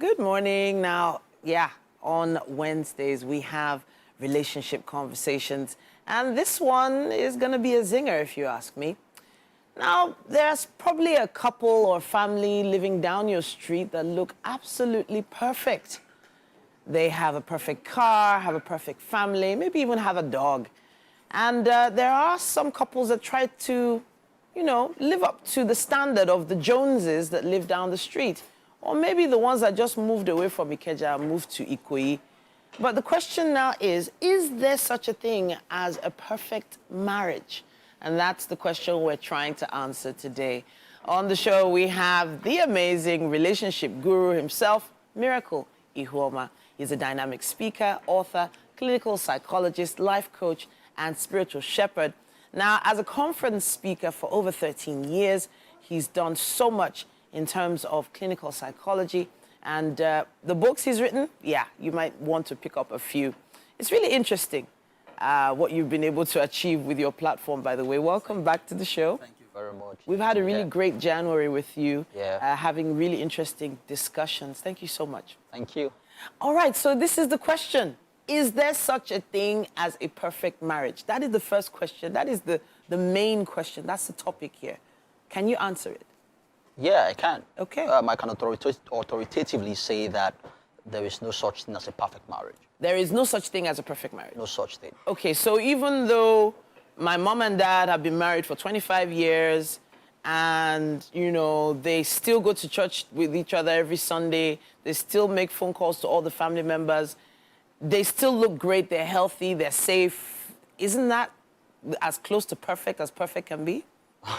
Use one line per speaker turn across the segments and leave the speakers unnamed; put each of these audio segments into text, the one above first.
Good morning. Now, on Wednesdays we have relationship conversations, and this one is going to be a zinger if you ask me. Now, there's probably a couple or family living down your street that look absolutely perfect. They have a perfect car, have a perfect family, maybe even have a dog. And there are some couples that try to, live up to the standard of the Joneses that live down the street. Or maybe the ones that just moved away from Ikeja and moved to Ikoyi. But the question now is there such a thing as a perfect marriage? And that's the question we're trying to answer today. On the show, we have the amazing relationship guru himself, Miracle Ihuoma. He's a dynamic speaker, author, clinical psychologist, life coach, and spiritual shepherd. Now, as a conference speaker for over 13 years, he's done so much in terms of clinical psychology. And the books he's written, you might want to pick up a few. It's really interesting what you've been able to achieve with your platform, by the way. Welcome back to the show.
Thank you very much.
We've had a really great January with you,
Yeah.
having really interesting discussions. Thank you so much.
Thank you.
All right, so this is the question. Is there such a thing as a perfect marriage? That is the first question. That is the main question. That's the topic here. Can you answer it?
Yeah, I can.
Okay.
I can authoritatively say that there is no such thing as a perfect marriage.
There is no such thing as a perfect marriage?
No such thing.
Okay, so even though my mom and dad have been married for 25 years and, they still go to church with each other every Sunday, they still make phone calls to all the family members, they still look great, they're healthy, they're safe. Isn't that as close to perfect as perfect can be?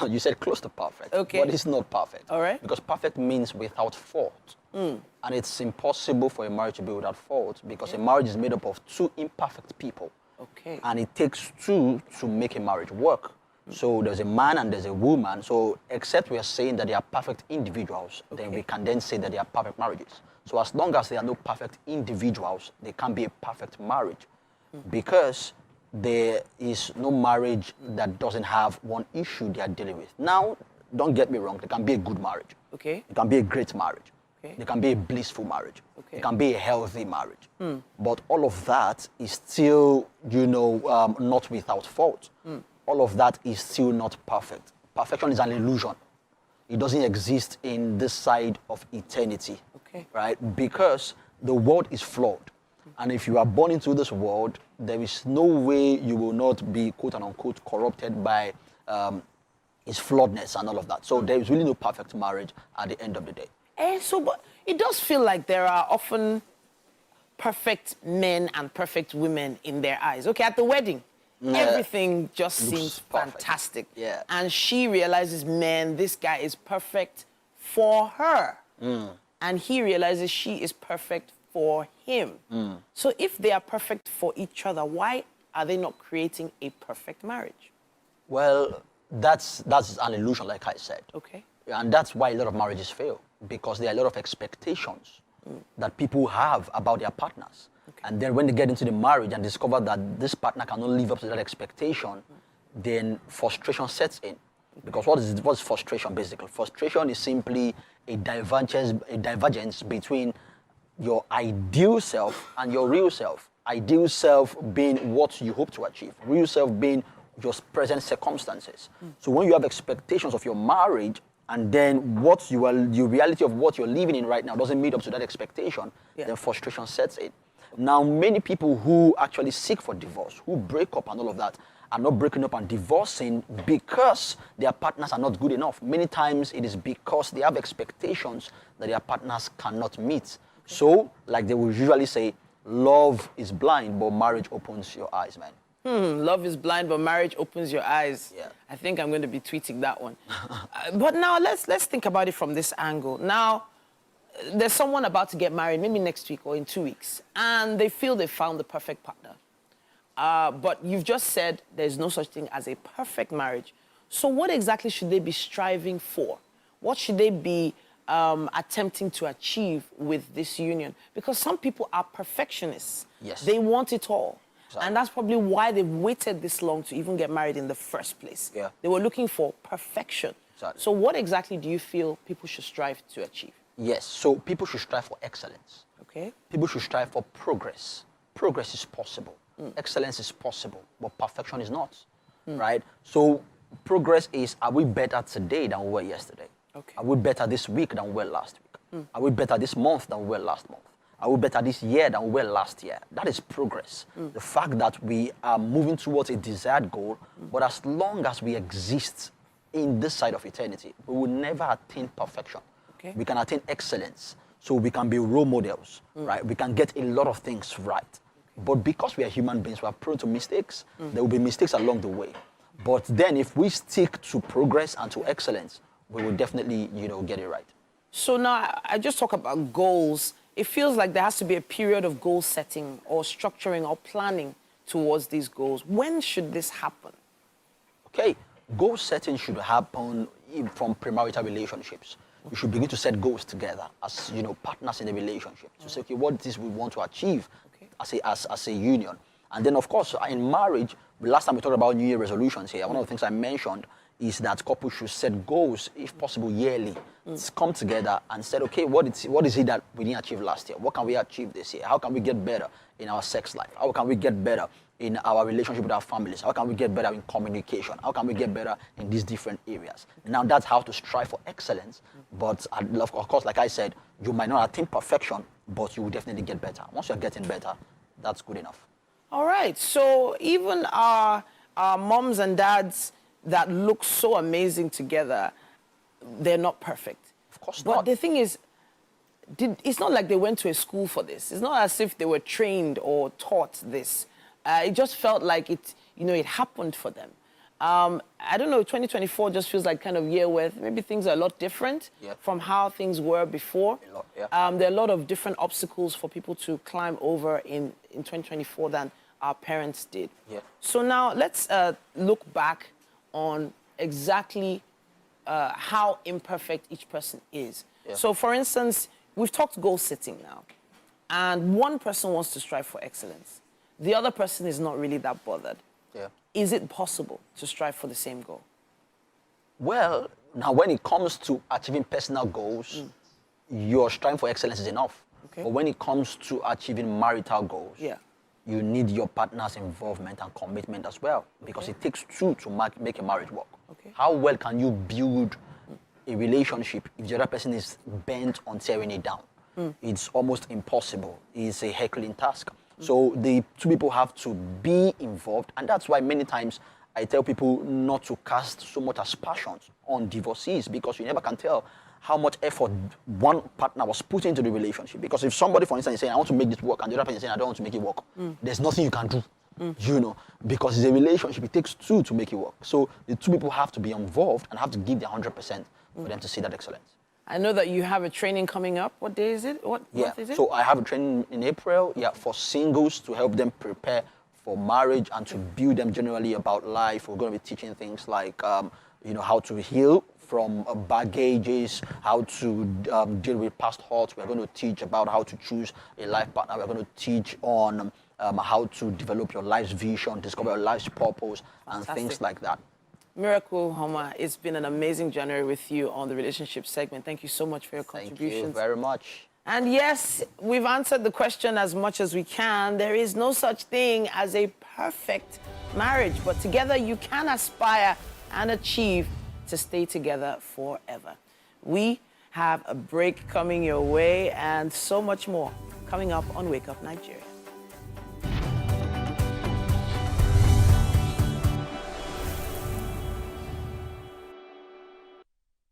You said close to perfect.
Okay.
But it's not perfect.
All right.
Because perfect means without fault. And it's impossible for a marriage to be without fault because a marriage is made up of two imperfect people.
Okay.
And it takes two to make a marriage work. So there's a man and there's a woman. So except we are saying that they are perfect individuals, then we can then say that they are perfect marriages. So as long as there are no perfect individuals, they can't be a perfect marriage. Because there is no marriage that doesn't have one issue they are dealing with. Now, don't get me wrong, there can be a good marriage.
Okay.
It can be a great marriage.
Okay.
There can be a blissful marriage.
Okay.
It can be a healthy marriage. But all of that is still, not without fault. All of that is still not perfect. Perfection is an illusion. It doesn't exist in this side of eternity.
Okay.
Right? Because the world is flawed. And if you are born into this world, there is no way you will not be, quote and unquote, corrupted by its flawedness and all of that. So there is really no perfect marriage at the end of the day.
But it does feel like there are often perfect men and perfect women in their eyes. Okay, at the wedding, everything just seems
perfect.
Fantastic.
Yeah.
And she realizes, man, this guy is perfect for her. And he realizes she is perfect for him. So if they are perfect for each other, why are they not creating a perfect marriage?
Well, that's an illusion, like I said.
Okay.
And that's why a lot of marriages fail, because there are a lot of expectations that people have about their partners. Okay. And then when they get into the marriage and discover that this partner cannot live up to that expectation, then frustration sets in. Because what's frustration, basically? Frustration is simply a divergence between your ideal self and your real self. Ideal self being what you hope to achieve. Real self being your present circumstances. So when you have expectations of your marriage and then the reality of what you're living in right now doesn't meet up to that expectation, then frustration sets in. Now, many people who actually seek for divorce, who break up and all of that, are not breaking up and divorcing because their partners are not good enough. Many times it is because they have expectations that their partners cannot meet. So, like they will usually say, love is blind, but marriage opens your eyes, man.
Love is blind, but marriage opens your eyes.
Yeah.
I think I'm going to be tweeting that one. But now let's think about it from this angle. Now, there's someone about to get married, maybe next week or in 2 weeks, and they feel they found the perfect partner. But you've just said there's no such thing as a perfect marriage. So what exactly should they be striving for? What should they be attempting to achieve with this union? Because some people are perfectionists.
Yes.
They want it all.
Exactly.
And that's probably why they've waited this long to even get married in the first place.
Yeah.
They were looking for perfection.
Exactly.
So what exactly do you feel people should strive to achieve?
Yes, so people should strive for excellence.
Okay.
People should strive for progress. Progress is possible. Excellence is possible, but perfection is not, right? So progress is, are we better today than we were yesterday?
Okay.
Are we better this week than we were last week? Are we better this month than we were last month? Are we better this year than we were last year? That is progress. The fact that we are moving towards a desired goal, but as long as we exist in this side of eternity, we will never attain perfection.
Okay.
We can attain excellence, so we can be role models, right? We can get a lot of things right. But because we are human beings, we are prone to mistakes. There will be mistakes along the way. But then if we stick to progress and to excellence, we will definitely, get it right.
So now I just talk about goals. It feels like there has to be a period of goal setting or structuring or planning towards these goals. When should this happen?
Okay, goal setting should happen from premarital relationships. You should begin to set goals together as partners in a relationship to say, okay, what it is we want to achieve as a union. And then, of course, in marriage, the last time we talked about New Year resolutions here, one of the things I mentioned is that couples should set goals, if possible, yearly. Come together and say, okay, what is it that we didn't achieve last year? What can we achieve this year? How can we get better in our sex life? How can we get better in our relationship with our families? How can we get better in communication? How can we get better in these different areas? Now, that's how to strive for excellence. But, of course, like I said, you might not attain perfection, but you will definitely get better. Once you're getting better, that's good enough.
All right. So even our moms and dads that look so amazing together, they're not perfect.
Of course
but
not.
The thing is, it's not like they went to a school for this. It's not as if they were trained or taught this. It just felt like it happened for them. I don't know, 2024 just feels like kind of year where maybe things are a lot different from how things were before.
A lot, yeah.
There are a lot of different obstacles for people to climb over in 2024 than our parents did.
Yeah.
So now let's look back on exactly how imperfect each person is.
Yeah.
So for instance, we've talked goal setting now, and one person wants to strive for excellence. The other person is not really that bothered.
Yeah.
Is it possible to strive for the same goal?
Well, now when it comes to achieving personal goals, your striving for excellence is enough.
Okay.
But when it comes to achieving marital goals,
Yeah.
you need your partner's involvement and commitment as well, because it takes two to make a marriage work.
Okay.
How well can you build a relationship if the other person is bent on tearing it down? It's almost impossible. It's a Herculean task. So the two people have to be involved, and that's why many times I tell people not to cast so much aspersions on divorcees, because you never can tell how much effort one partner was put into the relationship. Because if somebody, for instance, is saying, I want to make this work, and the other person is saying, I don't want to make it work, there's nothing you can do, because it's a relationship. It takes two to make it work. So the two people have to be involved and have to give their 100% for them to see that excellence.
I know that you have a training coming up. What day is it? What month is it?
So I have a training in April, for singles to help them prepare for marriage and to build them generally about life. We're going to be teaching things like, how to heal from baggages, how to deal with past hurts. We're going to teach about how to choose a life partner. We're going to teach on how to develop your life's vision, discover your life's purpose, and things like that.
Miracle Ihuoma, it's been an amazing January with you on the relationship segment. Thank you so much for your contributions.
Thank you very much.
And yes, we've answered the question as much as we can. There is no such thing as a perfect marriage, but together you can aspire and achieve to stay together forever. We have a break coming your way and so much more coming up on Wake Up Nigeria.